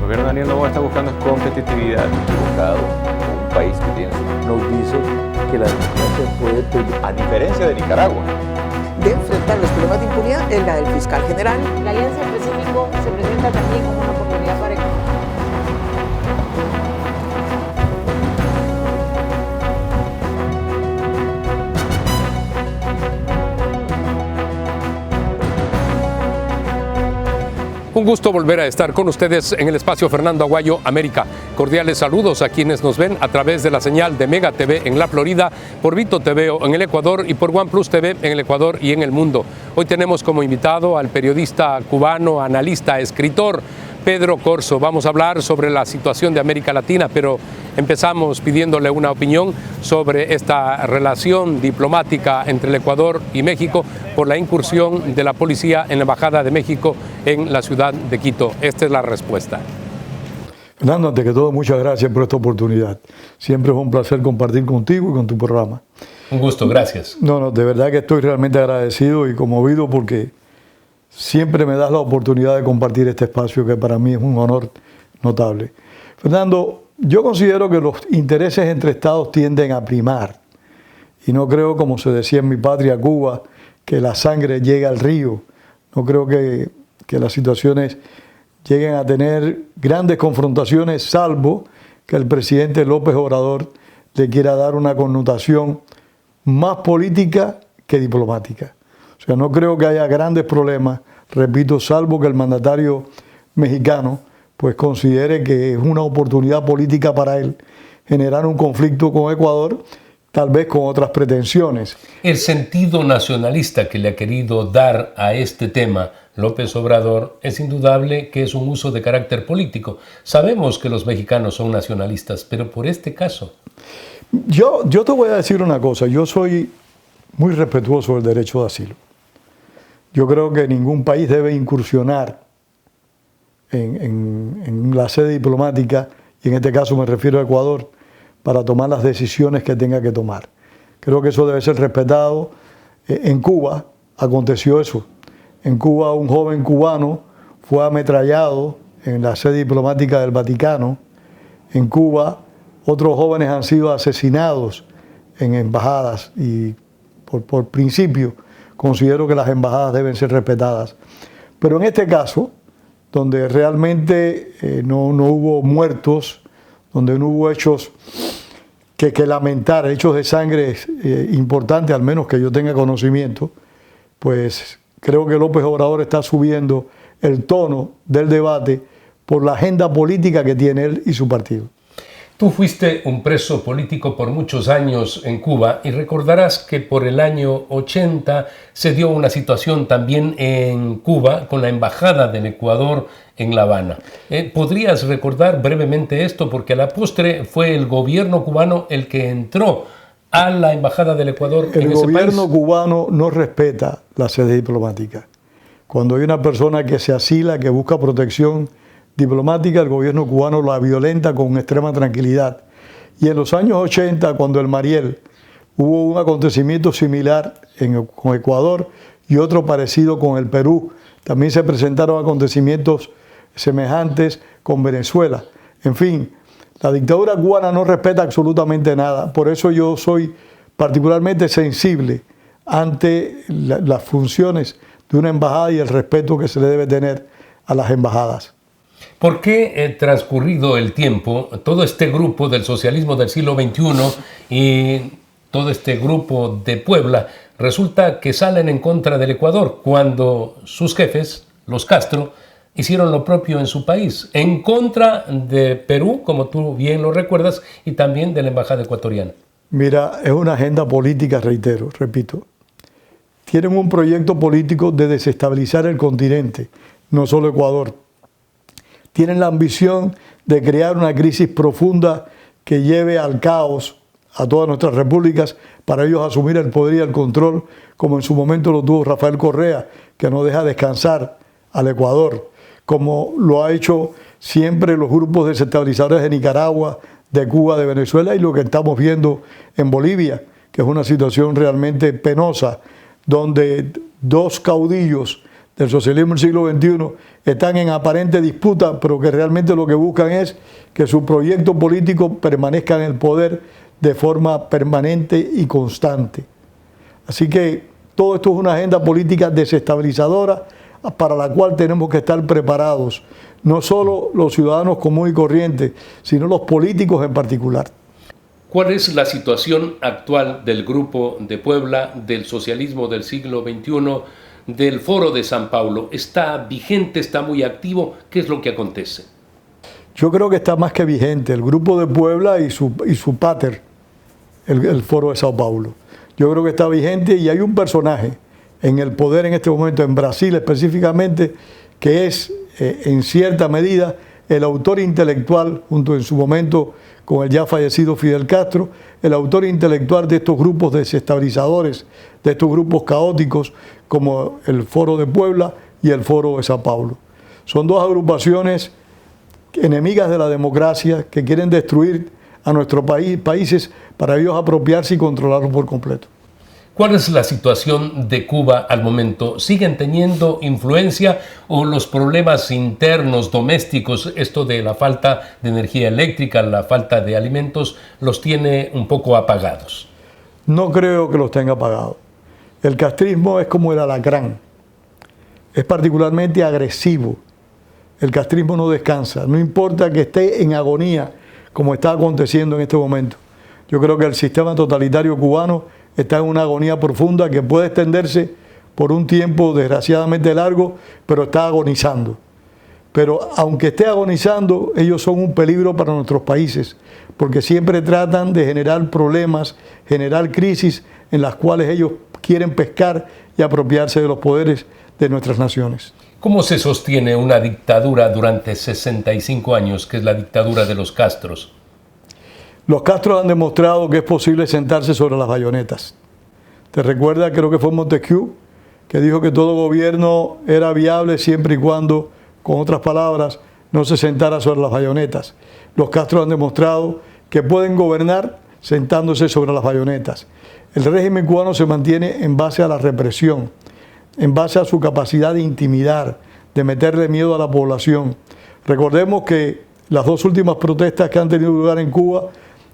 gobierno de Daniel Noboa está buscando es competitividad. Equivocado, un país que tiene, nos dice que la democracia puede, a diferencia de Nicaragua, de enfrentar los problemas de impunidad es la del fiscal general. La Alianza del Pacífico se presenta también como una oportunidad para Ecuador. Un gusto volver a estar con ustedes en el espacio Fernando Aguayo América. Cordiales saludos a quienes nos ven a través de la señal de Mega TV en la Florida, por Vito TV en el Ecuador y por OnePlus TV en el Ecuador y en el mundo. Hoy tenemos como invitado al periodista cubano, analista, escritor, Pedro Corzo. Vamos a hablar sobre la situación de América Latina, pero empezamos pidiéndole una opinión sobre esta relación diplomática entre el Ecuador y México por la incursión de la policía en la Embajada de México en la ciudad de Quito. Esta es la respuesta. Fernando, antes que todo, muchas gracias por esta oportunidad. Siempre es un placer compartir contigo y con tu programa. Un gusto, gracias. No, de verdad que estoy realmente agradecido y conmovido porque siempre me das la oportunidad de compartir este espacio que para mí es un honor notable. Fernando, yo considero que los intereses entre estados tienden a primar y no creo, como se decía en mi patria, Cuba, que la sangre llega al río. No creo que las situaciones lleguen a tener grandes confrontaciones, salvo que el presidente López Obrador le quiera dar una connotación más política que diplomática. O sea, no creo que haya grandes problemas, repito, salvo que el mandatario mexicano pues considere que es una oportunidad política para él generar un conflicto con Ecuador, tal vez con otras pretensiones. El sentido nacionalista que le ha querido dar a este tema López Obrador es indudable que es un uso de carácter político. Sabemos que los mexicanos son nacionalistas, pero por este caso... Yo te voy a decir una cosa, yo soy muy respetuoso del derecho de asilo. Yo creo que ningún país debe incursionar en la sede diplomática, y en este caso me refiero a Ecuador, para tomar las decisiones que tenga que tomar. Creo que eso debe ser respetado. En Cuba aconteció eso. En Cuba un joven cubano fue ametrallado en la sede diplomática del Vaticano. En Cuba otros jóvenes han sido asesinados en embajadas y por principio considero que las embajadas deben ser respetadas. Pero en este caso, donde realmente no hubo muertos, donde no hubo hechos que lamentar, hechos de sangre importantes, al menos que yo tenga conocimiento, pues creo que López Obrador está subiendo el tono del debate por la agenda política que tiene él y su partido. Tú fuiste un preso político por muchos años en Cuba y recordarás que por el año 80 se dio una situación también en Cuba con la Embajada del Ecuador en La Habana. ¿Podrías recordar brevemente esto? Porque a la postre fue el gobierno cubano el que entró a la Embajada del Ecuador en ese país. El gobierno cubano no respeta la sede diplomática. Cuando hay una persona que se asila, que busca protección diplomática, el gobierno cubano la violenta con extrema tranquilidad. Y en los años 80, cuando el Mariel hubo un acontecimiento similar con Ecuador y otro parecido con el Perú, también se presentaron acontecimientos semejantes con Venezuela. En fin, la dictadura cubana no respeta absolutamente nada. Por eso yo soy particularmente sensible ante las funciones de una embajada y el respeto que se le debe tener a las embajadas. ¿Por qué, transcurrido el tiempo, todo este grupo del socialismo del siglo XXI y todo este grupo de Puebla resulta que salen en contra del Ecuador cuando sus jefes, los Castro, hicieron lo propio en su país, en contra de Perú, como tú bien lo recuerdas, y también de la embajada ecuatoriana? Mira, es una agenda política, reitero, repito. Tienen un proyecto político de desestabilizar el continente, no solo Ecuador. Tienen la ambición de crear una crisis profunda que lleve al caos a todas nuestras repúblicas para ellos asumir el poder y el control, como en su momento lo tuvo Rafael Correa, que no deja descansar al Ecuador, como lo ha hecho siempre los grupos desestabilizadores de Nicaragua, de Cuba, de Venezuela, y lo que estamos viendo en Bolivia, que es una situación realmente penosa, donde dos caudillos del socialismo del siglo XXI están en aparente disputa, pero que realmente lo que buscan es que su proyecto político permanezca en el poder de forma permanente y constante. Así que todo esto es una agenda política desestabilizadora para la cual tenemos que estar preparados, no solo los ciudadanos comunes y corrientes, sino los políticos en particular. ¿Cuál es la situación actual del Grupo de Puebla, del socialismo del siglo XXI, del Foro de San Paulo? ¿Está vigente, está muy activo? ¿Qué es lo que acontece? Yo creo que está más que vigente el Grupo de Puebla y su pater, el Foro de Sao Paulo. Yo creo que está vigente y hay un personaje en el poder en este momento, en Brasil específicamente, que es en cierta medida el autor intelectual, junto en su momento con el ya fallecido Fidel Castro, el autor intelectual de estos grupos desestabilizadores, de estos grupos caóticos como el Foro de Puebla y el Foro de Sao Paulo. Son dos agrupaciones enemigas de la democracia que quieren destruir a nuestros países para ellos apropiarse y controlarlos por completo. ¿Cuál es la situación de Cuba al momento? ¿Siguen teniendo influencia o los problemas internos, domésticos, esto de la falta de energía eléctrica, la falta de alimentos, los tiene un poco apagados? No creo que los tenga apagados. El castrismo es como el alacrán, es particularmente agresivo. El castrismo no descansa, no importa que esté en agonía como está aconteciendo en este momento. Yo creo que el sistema totalitario cubano está en una agonía profunda que puede extenderse por un tiempo desgraciadamente largo, pero está agonizando. Pero aunque esté agonizando, ellos son un peligro para nuestros países, porque siempre tratan de generar problemas, generar crisis en las cuales ellos quieren pescar y apropiarse de los poderes de nuestras naciones. ¿Cómo se sostiene una dictadura durante 65 años, que es la dictadura de los Castros? Los Castros han demostrado que es posible sentarse sobre las bayonetas. ¿Te recuerdas? Creo que fue Montesquieu, que dijo que todo gobierno era viable siempre y cuando, con otras palabras, no se sentara sobre las bayonetas. Los Castros han demostrado que pueden gobernar sentándose sobre las bayonetas. El régimen cubano se mantiene en base a la represión, en base a su capacidad de intimidar, de meterle miedo a la población. Recordemos que las dos últimas protestas que han tenido lugar en Cuba,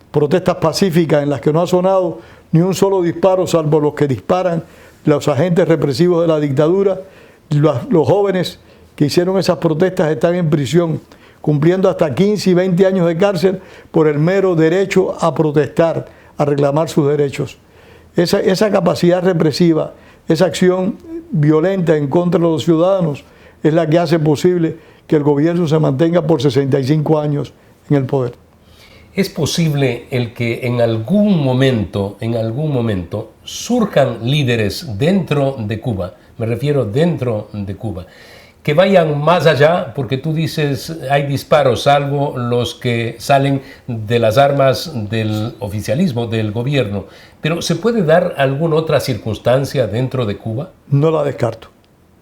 protestas pacíficas en las que no ha sonado ni un solo disparo, salvo los que disparan los agentes represivos de la dictadura. Los jóvenes que hicieron esas protestas están en prisión, cumpliendo hasta 15 y 20 años de cárcel por el mero derecho a protestar, a reclamar sus derechos. Esa capacidad represiva, esa acción violenta en contra de los ciudadanos es la que hace posible que el gobierno se mantenga por 65 años en el poder. ¿Es posible el que en algún momento surjan líderes dentro de Cuba, me refiero dentro de Cuba, que vayan más allá? Porque tú dices hay disparos, salvo los que salen de las armas del oficialismo, del gobierno, pero ¿se puede dar alguna otra circunstancia dentro de Cuba? No la descarto.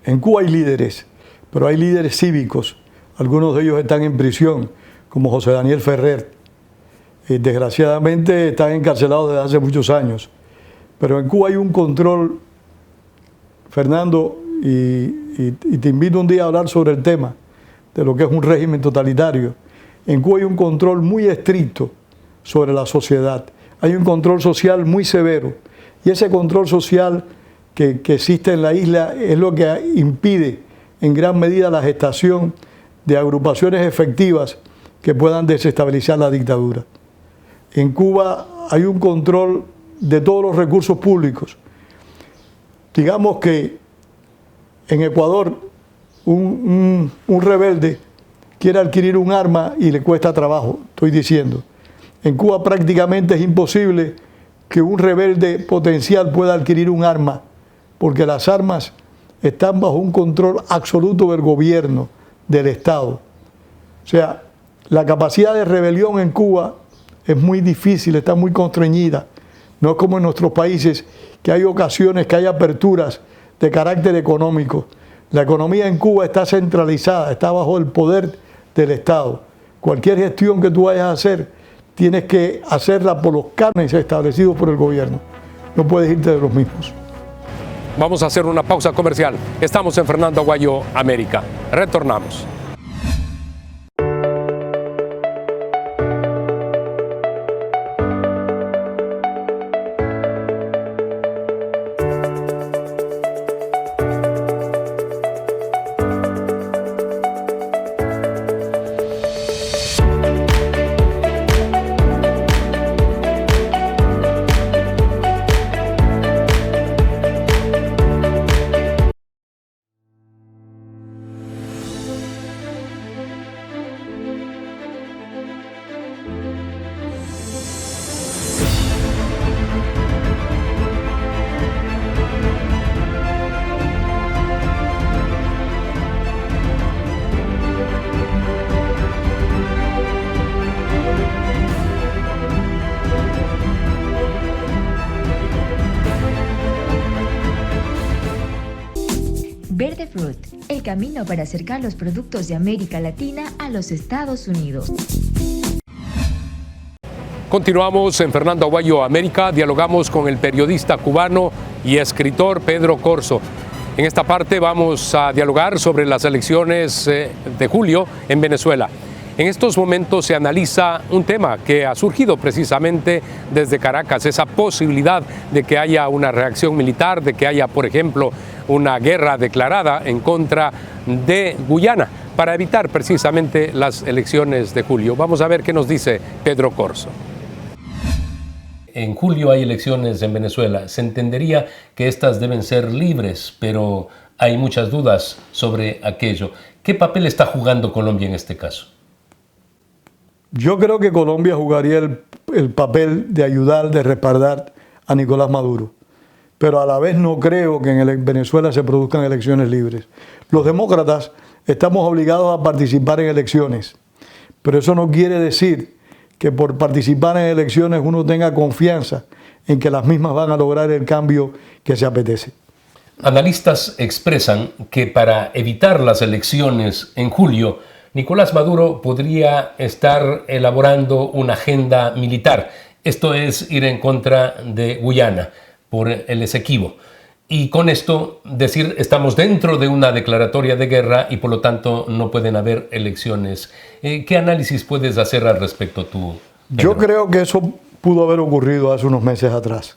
En Cuba hay líderes, pero hay líderes cívicos, algunos de ellos están en prisión, como José Daniel Ferrer. Desgraciadamente están encarcelados desde hace muchos años. Pero en Cuba hay un control, Fernando, y te invito un día a hablar sobre el tema de lo que es un régimen totalitario. En Cuba hay un control muy estricto sobre la sociedad. Hay un control social muy severo. Y ese control social que existe en la isla es lo que impide en gran medida la gestación de agrupaciones efectivas que puedan desestabilizar la dictadura. En Cuba hay un control de todos los recursos públicos. Digamos que en Ecuador un rebelde quiere adquirir un arma y le cuesta trabajo, estoy diciendo. En Cuba prácticamente es imposible que un rebelde potencial pueda adquirir un arma, porque las armas están bajo un control absoluto del gobierno, del Estado. O sea, la capacidad de rebelión en Cuba es muy difícil, está muy constreñida. No es como en nuestros países, que hay ocasiones que hay aperturas de carácter económico. La economía en Cuba está centralizada, está bajo el poder del Estado. Cualquier gestión que tú vayas a hacer, tienes que hacerla por los cánones establecidos por el gobierno. No puedes irte de los mismos. Vamos a hacer una pausa comercial. Estamos en Fernando Aguayo, América. Retornamos. Verde Fruit, el camino para acercar los productos de América Latina a los Estados Unidos. Continuamos en Fernando Aguayo, América. Dialogamos con el periodista cubano y escritor Pedro Corzo. En esta parte vamos a dialogar sobre las elecciones de julio en Venezuela. En estos momentos se analiza un tema que ha surgido precisamente desde Caracas, esa posibilidad de que haya una reacción militar, de que haya, por ejemplo, una guerra declarada en contra de Guyana para evitar precisamente las elecciones de julio. Vamos a ver qué nos dice Pedro Corzo. En julio hay elecciones en Venezuela. Se entendería que estas deben ser libres, pero hay muchas dudas sobre aquello. ¿Qué papel está jugando Colombia en este caso? Yo creo que Colombia jugaría el papel de ayudar, de respaldar a Nicolás Maduro. Pero a la vez no creo que en Venezuela se produzcan elecciones libres. Los demócratas estamos obligados a participar en elecciones, pero eso no quiere decir que por participar en elecciones uno tenga confianza en que las mismas van a lograr el cambio que se apetece. Analistas expresan que para evitar las elecciones en julio, Nicolás Maduro podría estar elaborando una agenda militar. Esto es ir en contra de Guyana por el Esequibo. Y con esto decir, estamos dentro de una declaratoria de guerra y por lo tanto no pueden haber elecciones. ¿Qué análisis puedes hacer al respecto tú, Pedro? Yo creo que eso pudo haber ocurrido hace unos meses atrás.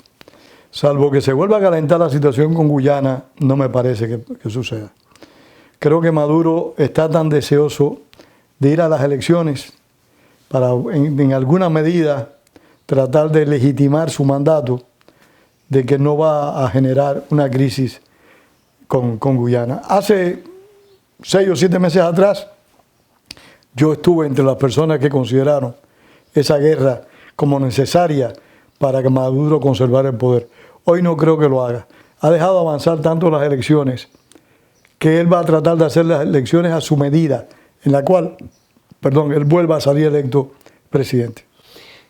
Salvo que se vuelva a calentar la situación con Guyana, no me parece que suceda. Creo que Maduro está tan deseoso de ir a las elecciones para en alguna medida tratar de legitimar su mandato, de que no va a generar una crisis con Guyana. Hace 6 o 7 meses atrás, yo estuve entre las personas que consideraron esa guerra como necesaria para que Maduro conservara el poder. Hoy no creo que lo haga. Ha dejado avanzar tanto las elecciones que él va a tratar de hacer las elecciones a su medida, en la cual, él vuelva a salir electo presidente.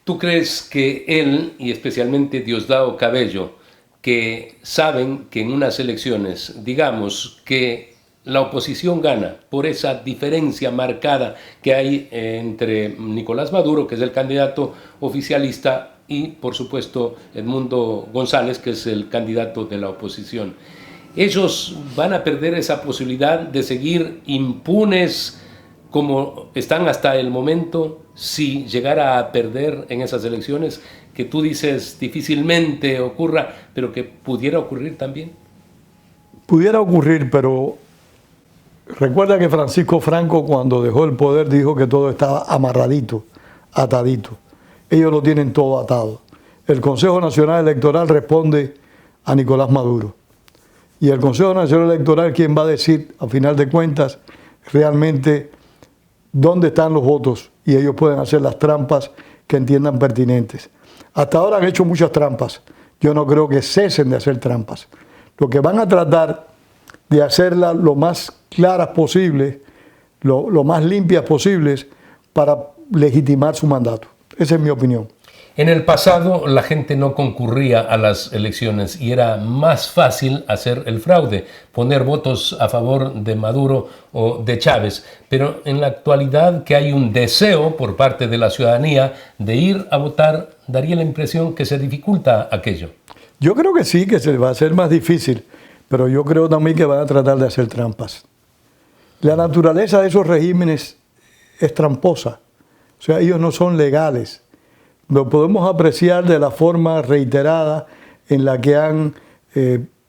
¿Tú crees que él, y especialmente Diosdado Cabello, que saben que en unas elecciones, digamos que la oposición gana por esa diferencia marcada que hay entre Nicolás Maduro, que es el candidato oficialista, y por supuesto Edmundo González, que es el candidato de la oposición, ellos van a perder esa posibilidad de seguir impunes como están hasta el momento si llegara a perder en esas elecciones, que tú dices difícilmente ocurra, pero que pudiera ocurrir también? Pudiera ocurrir, pero recuerda que Francisco Franco, cuando dejó el poder, dijo que todo estaba amarradito, atadito. Ellos lo tienen todo atado. El Consejo Nacional Electoral responde a Nicolás Maduro. Y el Consejo Nacional Electoral, ¿quién va a decir, a final de cuentas, realmente dónde están los votos? Y ellos pueden hacer las trampas que entiendan pertinentes. Hasta ahora han hecho muchas trampas. Yo no creo que cesen de hacer trampas. Lo que van a tratar de hacerlas lo más claras posible, lo más limpias posibles, para legitimar su mandato. Esa es mi opinión. En el pasado la gente no concurría a las elecciones y era más fácil hacer el fraude, poner votos a favor de Maduro o de Chávez. Pero en la actualidad, que hay un deseo por parte de la ciudadanía de ir a votar, daría la impresión que se dificulta aquello. Yo creo que sí, que se va a hacer más difícil, pero yo creo también que van a tratar de hacer trampas. La naturaleza de esos regímenes es tramposa, o sea, ellos no son legales. Lo podemos apreciar de la forma reiterada en la que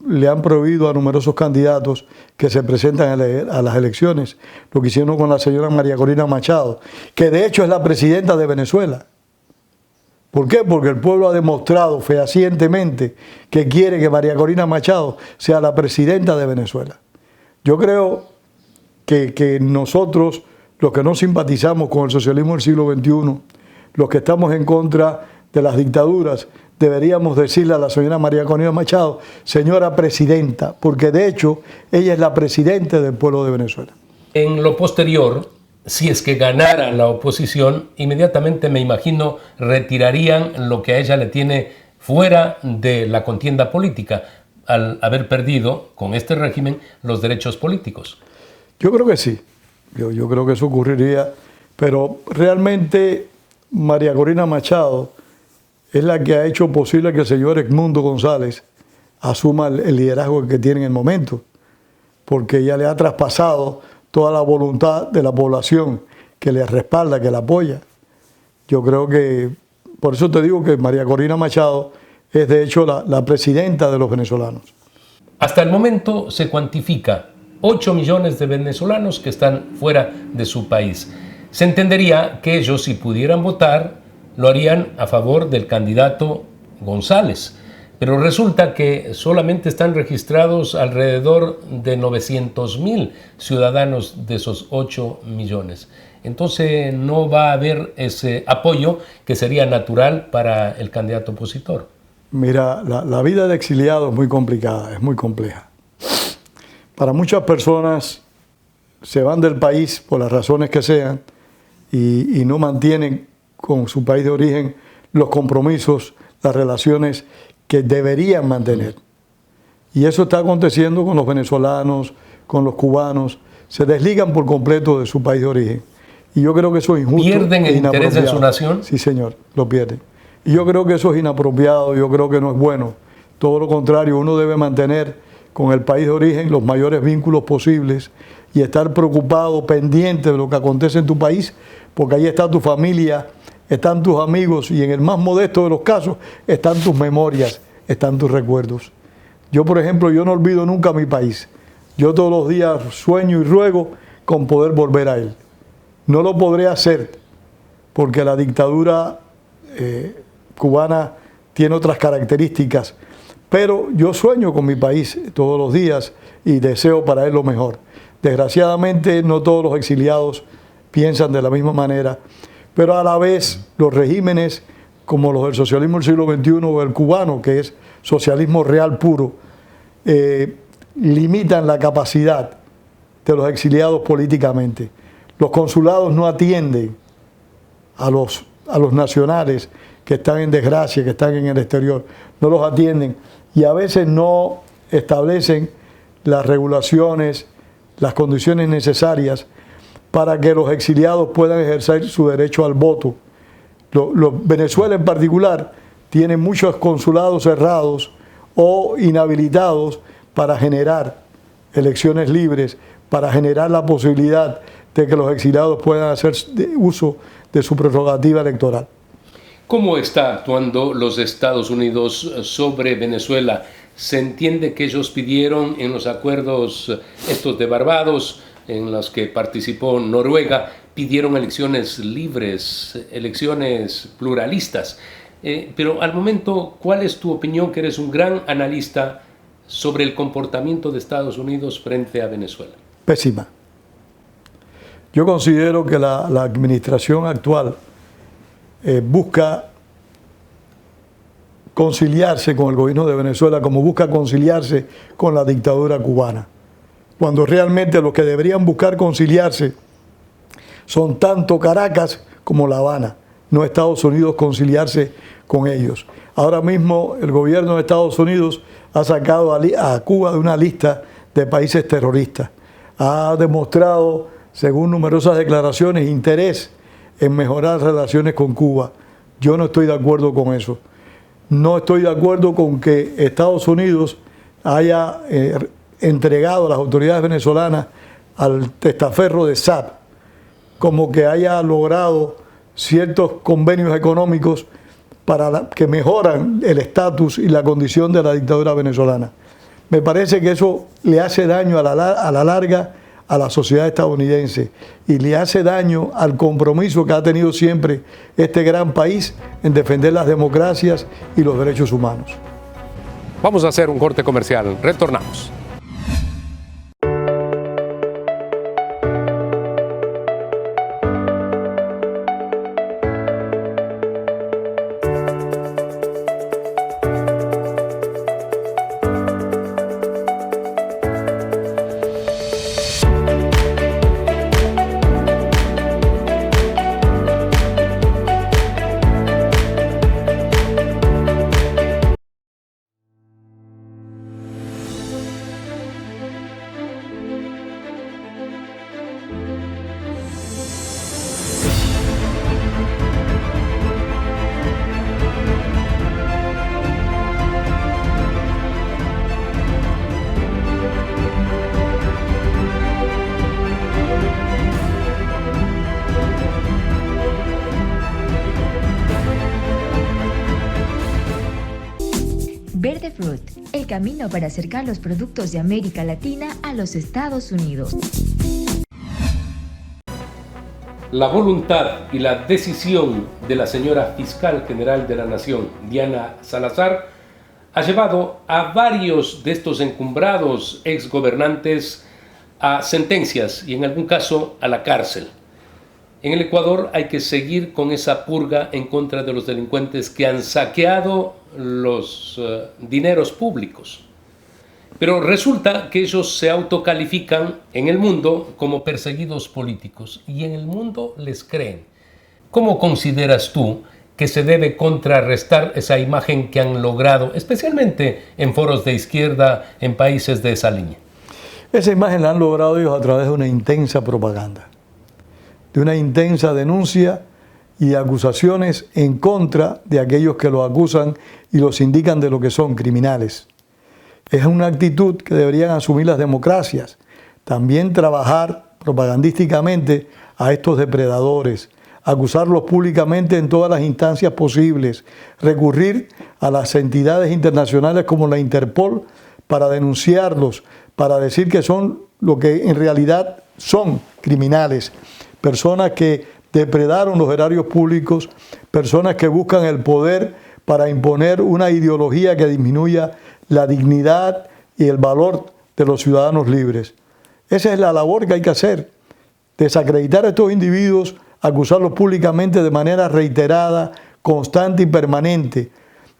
le han prohibido a numerosos candidatos que se presentan a las elecciones. Lo que hicieron con la señora María Corina Machado, que de hecho es la presidenta de Venezuela. ¿Por qué? Porque el pueblo ha demostrado fehacientemente que quiere que María Corina Machado sea la presidenta de Venezuela. Yo creo que nosotros, los que no simpatizamos con el socialismo del siglo XXI, los que estamos en contra de las dictaduras, deberíamos decirle a la señora María Corina Machado, señora presidenta, porque de hecho ella es la presidenta del pueblo de Venezuela. En lo posterior, si es que ganara la oposición, inmediatamente me imagino retirarían lo que a ella le tiene fuera de la contienda política, al haber perdido con este régimen los derechos políticos. Yo creo que sí, yo creo que eso ocurriría, pero realmente María Corina Machado es la que ha hecho posible que el señor Edmundo González asuma el liderazgo que tiene en el momento, porque ella le ha traspasado toda la voluntad de la población que le respalda, que la apoya. Yo creo que, por eso te digo que María Corina Machado es de hecho la presidenta de los venezolanos. Hasta el momento se cuantifica 8 millones de venezolanos que están fuera de su país. Se entendería que ellos, si pudieran votar, lo harían a favor del candidato González. Pero resulta que solamente están registrados alrededor de 900,000 ciudadanos de esos 8 millones. Entonces no va a haber ese apoyo que sería natural para el candidato opositor. Mira, la vida de exiliado es muy complicada, es muy compleja. Para muchas personas se van del país por las razones que sean y no mantienen con su país de origen los compromisos, las relaciones que deberían mantener. Y eso está aconteciendo con los venezolanos, con los cubanos. Se desligan por completo de su país de origen. Y yo creo que eso es injusto. ¿Pierden el interés en su nación? Sí, señor, lo pierden. Y yo creo que eso es inapropiado, yo creo que no es bueno. Todo lo contrario, uno debe mantener con el país de origen los mayores vínculos posibles y estar preocupado, pendiente de lo que acontece en tu país, porque ahí está tu familia, están tus amigos y en el más modesto de los casos están tus memorias, están tus recuerdos. Yo, por ejemplo, yo no olvido nunca mi país. Yo todos los días sueño y ruego con poder volver a él. No lo podré hacer porque la dictadura cubana tiene otras características, pero yo sueño con mi país todos los días y deseo para él lo mejor. Desgraciadamente no todos los exiliados piensan de la misma manera, pero a la vez los regímenes como los del socialismo del siglo XXI o el cubano, que es socialismo real puro, limitan la capacidad de los exiliados políticamente. Los consulados no atienden a los nacionales que están en desgracia, que están en el exterior, no los atienden y a veces no establecen las regulaciones, las condiciones necesarias para que los exiliados puedan ejercer su derecho al voto. Venezuela en particular tiene muchos consulados cerrados o inhabilitados para generar elecciones libres, para generar la posibilidad de que los exiliados puedan hacer uso de su prerrogativa electoral. ¿Cómo está actuando los Estados Unidos sobre Venezuela? Se entiende que ellos pidieron en los acuerdos estos de Barbados, en los que participó Noruega, pidieron elecciones libres, elecciones pluralistas. Pero al momento, ¿cuál es tu opinión, que eres un gran analista, sobre el comportamiento de Estados Unidos frente a Venezuela? Pésima. Yo considero que la administración actual busca conciliarse con el gobierno de Venezuela como busca conciliarse con la dictadura cubana, cuando realmente los que deberían buscar conciliarse son tanto Caracas como La Habana, no Estados Unidos conciliarse con ellos. Ahora mismo el gobierno de Estados Unidos ha sacado a Cuba de una lista de países terroristas. Ha demostrado, según numerosas declaraciones, interés en mejorar relaciones con Cuba. Yo no estoy de acuerdo con eso. No estoy de acuerdo con que Estados Unidos haya entregado a las autoridades venezolanas al testaferro de SAP, como que haya logrado ciertos convenios económicos que mejoran el estatus y la condición de la dictadura venezolana. Me parece que eso le hace daño a la larga a la sociedad estadounidense y le hace daño al compromiso que ha tenido siempre este gran país en defender las democracias y los derechos humanos. Vamos a hacer un corte comercial. Retornamos. Verde Fruit, el camino para acercar los productos de América Latina a los Estados Unidos. La voluntad y la decisión de la señora Fiscal General de la Nación, Diana Salazar, ha llevado a varios de estos encumbrados exgobernantes a sentencias y en algún caso a la cárcel. En el Ecuador hay que seguir con esa purga en contra de los delincuentes que han saqueado los dineros públicos. Pero resulta que ellos se autocalifican en el mundo como perseguidos políticos y en el mundo les creen. ¿Cómo consideras tú que se debe contrarrestar esa imagen que han logrado, especialmente en foros de izquierda en países de esa línea? Esa imagen la han logrado ellos a través de una intensa propaganda, de una intensa denuncia y acusaciones en contra de aquellos que los acusan y los indican de lo que son criminales. Es una actitud que deberían asumir las democracias. También trabajar propagandísticamente a estos depredadores, acusarlos públicamente en todas las instancias posibles, recurrir a las entidades internacionales como la Interpol para denunciarlos, para decir que son lo que en realidad son criminales, personas que depredaron los erarios públicos, personas que buscan el poder para imponer una ideología que disminuya la dignidad y el valor de los ciudadanos libres. Esa es la labor que hay que hacer, desacreditar a estos individuos, acusarlos públicamente de manera reiterada, constante y permanente.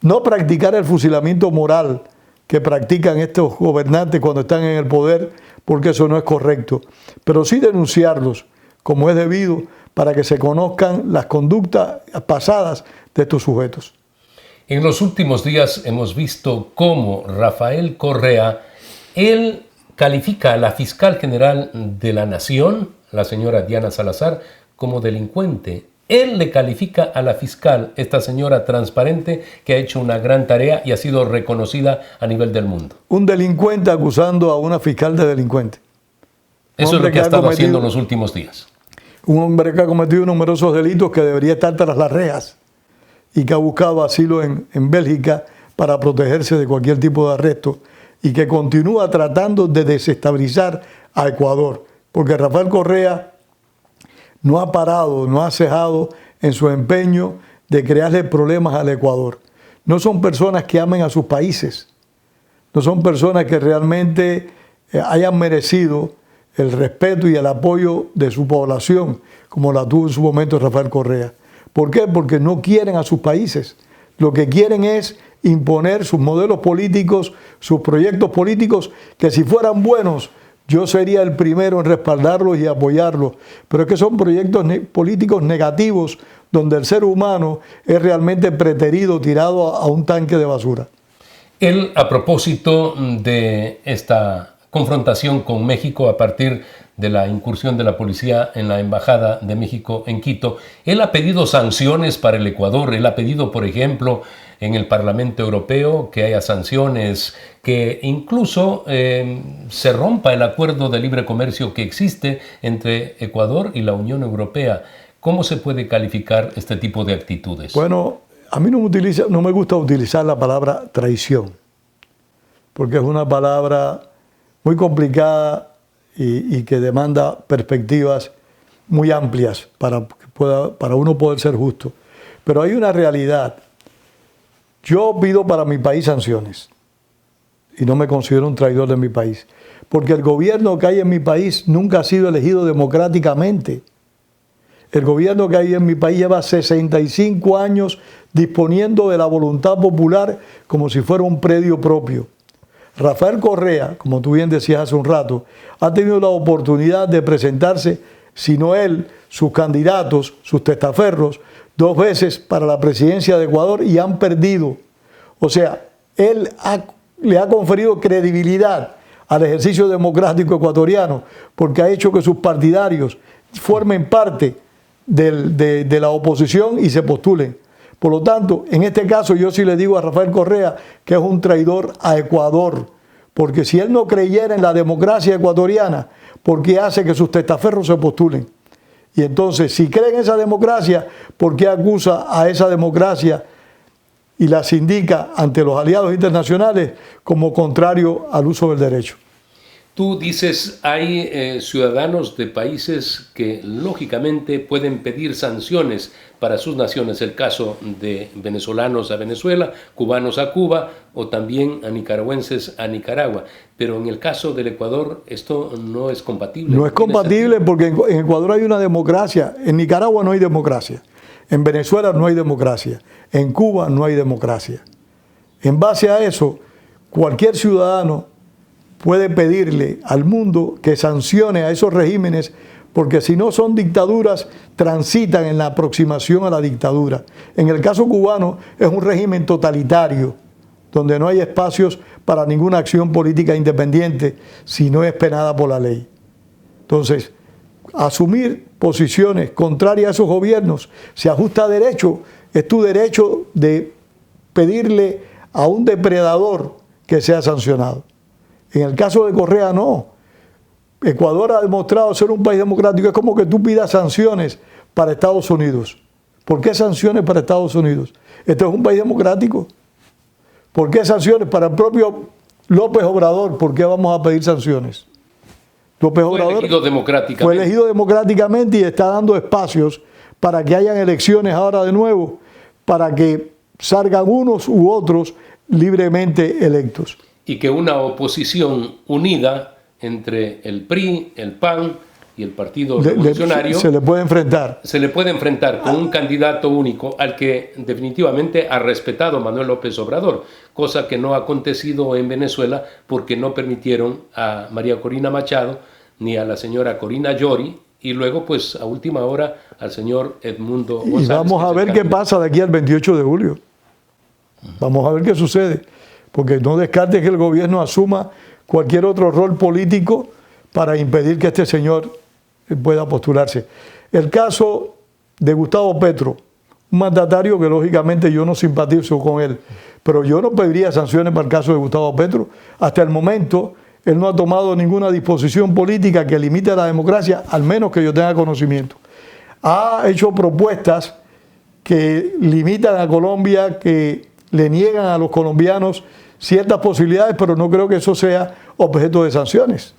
No practicar el fusilamiento moral que practican estos gobernantes cuando están en el poder, porque eso no es correcto, pero sí denunciarlos como es debido para que se conozcan las conductas pasadas de estos sujetos. En los últimos días hemos visto cómo Rafael Correa, él califica a la fiscal general de la Nación, la señora Diana Salazar, como delincuente. Él le califica a la fiscal, esta señora transparente, que ha hecho una gran tarea y ha sido reconocida a nivel del mundo. Un delincuente acusando a una fiscal de delincuente. Eso es lo que ha estado haciendo en los últimos días. Un hombre que ha cometido numerosos delitos, que debería estar tras las rejas y que ha buscado asilo en Bélgica para protegerse de cualquier tipo de arresto y que continúa tratando de desestabilizar a Ecuador, porque Rafael Correa no ha parado, no ha cejado en su empeño de crearle problemas al Ecuador. No son personas que amen a sus países, no son personas que realmente hayan merecido el respeto y el apoyo de su población, como la tuvo en su momento Rafael Correa. ¿Por qué? Porque no quieren a sus países. Lo que quieren es imponer sus modelos políticos, sus proyectos políticos, que si fueran buenos, yo sería el primero en respaldarlos y apoyarlos. Pero es que son proyectos políticos negativos, donde el ser humano es realmente preterido, tirado a un tanque de basura. Él, a propósito de esta confrontación con México a partir de la incursión de la policía en la Embajada de México en Quito, él ha pedido sanciones para el Ecuador. Él ha pedido, por ejemplo, en el Parlamento Europeo que haya sanciones que incluso se rompa el acuerdo de libre comercio que existe entre Ecuador y la Unión Europea. ¿Cómo se puede calificar este tipo de actitudes? Bueno, a mí no me gusta utilizar la palabra traición, porque es una palabra muy complicada y que demanda perspectivas muy amplias para uno poder ser justo. Pero hay una realidad. Yo pido para mi país sanciones y no me considero un traidor de mi país, porque el gobierno que hay en mi país nunca ha sido elegido democráticamente. El gobierno que hay en mi país lleva 65 años disponiendo de la voluntad popular como si fuera un predio propio. Rafael Correa, como tú bien decías hace un rato, ha tenido la oportunidad de presentarse, si no él, sus candidatos, sus testaferros, 2 veces para la presidencia de Ecuador y han perdido. O sea, él le ha conferido credibilidad al ejercicio democrático ecuatoriano porque ha hecho que sus partidarios formen parte de la oposición y se postulen. Por lo tanto, en este caso yo sí le digo a Rafael Correa que es un traidor a Ecuador, porque si él no creyera en la democracia ecuatoriana, ¿por qué hace que sus testaferros se postulen? Y entonces, si cree en esa democracia, ¿por qué acusa a esa democracia y las indica ante los aliados internacionales como contrario al uso del derecho? Tú dices, hay ciudadanos de países que lógicamente pueden pedir sanciones para sus naciones, el caso de venezolanos a Venezuela, cubanos a Cuba o también a nicaragüenses a Nicaragua. Pero en el caso del Ecuador esto no es compatible. No es compatible porque en Ecuador hay una democracia, en Nicaragua no hay democracia, en Venezuela no hay democracia, en Cuba no hay democracia. En base a eso, cualquier ciudadano puede pedirle al mundo que sancione a esos regímenes porque si no son dictaduras, transitan en la aproximación a la dictadura. En el caso cubano es un régimen totalitario, donde no hay espacios para ninguna acción política independiente si no es penada por la ley. Entonces, asumir posiciones contrarias a esos gobiernos se ajusta a derecho, es tu derecho de pedirle a un depredador que sea sancionado. En el caso de Correa, no. Ecuador ha demostrado ser un país democrático. Es como que tú pidas sanciones para Estados Unidos. ¿Por qué sanciones para Estados Unidos? Este es un país democrático. ¿Por qué sanciones para el propio López Obrador? ¿Por qué vamos a pedir sanciones? López Obrador fue elegido democráticamente y está dando espacios para que hayan elecciones ahora de nuevo, para que salgan unos u otros libremente electos. Y que una oposición unida entre el PRI, el PAN y el Partido Revolucionario se le puede enfrentar. Se le puede enfrentar con un candidato único al que definitivamente ha respetado Manuel López Obrador, cosa que no ha acontecido en Venezuela porque no permitieron a María Corina Machado ni a la señora Corina Llori y luego pues a última hora al señor Edmundo González. Y vamos a ver qué pasa de aquí al 28 de julio. Vamos a ver qué sucede. Porque no descartes que el gobierno asuma cualquier otro rol político para impedir que este señor pueda postularse. El caso de Gustavo Petro, un mandatario que lógicamente yo no simpatizo con él, pero yo no pediría sanciones para el caso de Gustavo Petro. Hasta el momento, él no ha tomado ninguna disposición política que limite la democracia, al menos que yo tenga conocimiento. Ha hecho propuestas que limitan a Colombia, que le niegan a los colombianos ciertas posibilidades, pero no creo que eso sea objeto de sanciones.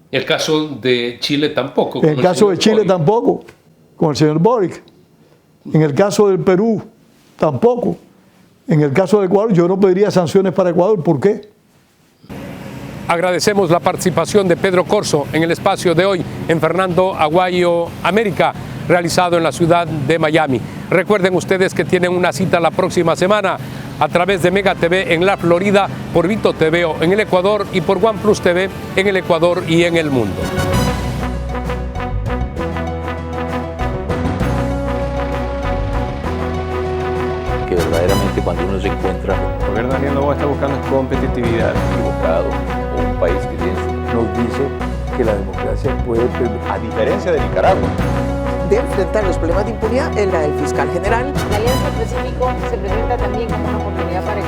El caso de Chile tampoco. En el caso de Chile tampoco, con el señor Boric. En el caso del Perú tampoco. En el caso de Ecuador yo no pediría sanciones para Ecuador. ¿Por qué? Agradecemos la participación de Pedro Corzo en el espacio de hoy en Fernando Aguayo América, realizado en la ciudad de Miami. Recuerden ustedes que tienen una cita la próxima semana a través de Mega TV en la Florida, por Vito TV en el Ecuador y por OnePlus TV en el Ecuador y en el mundo. Que verdaderamente cuando uno se encuentra El gobierno de Daniel Noboa está buscando competitividad. equivocado o un país que tiene nos dice que la democracia puede, a diferencia de Nicaragua, de enfrentar los problemas de impunidad es la del fiscal general. La Alianza Pacífico se presenta también como una oportunidad para